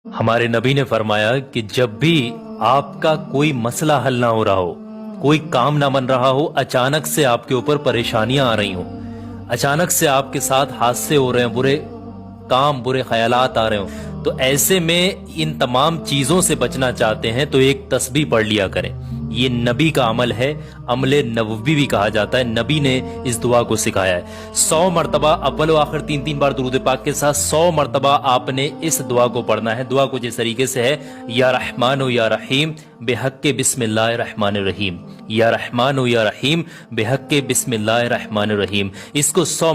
हमारे नबी ने फरमाया कि जब भी आपका कोई मसला हल ना हो रहा हो, कोई काम ना बन रहा हो, अचानक से आपके ऊपर परेशानियां आ रही हो, अचानक से आपके साथ हादसे हो रहे हैं, बुरे काम बुरे ख्यालात आ रहे हो, तो ऐसे में इन तमाम चीजों से बचना चाहते हैं तो एक तस्बीह पढ़ लिया करें। ये नबी का अमल है, अमले नबवी भी कहा जाता है। नबी ने इस दुआ को सिखाया है। 100 मरतबा अव्वल व आखिर 3-3 बार दुरूद पाक के साथ 100 मरतबा आपने इस दुआ को पढ़ना है। दुआ कुछ इस तरीके से है, या रहमान या रहीम बेहक्के बिस्मिल्लाहिर रहमानिर रहीम, या रहमान या रहीम बेहक्के बिस्मिल्लाहिर रहमानिर रहीम। इसको 100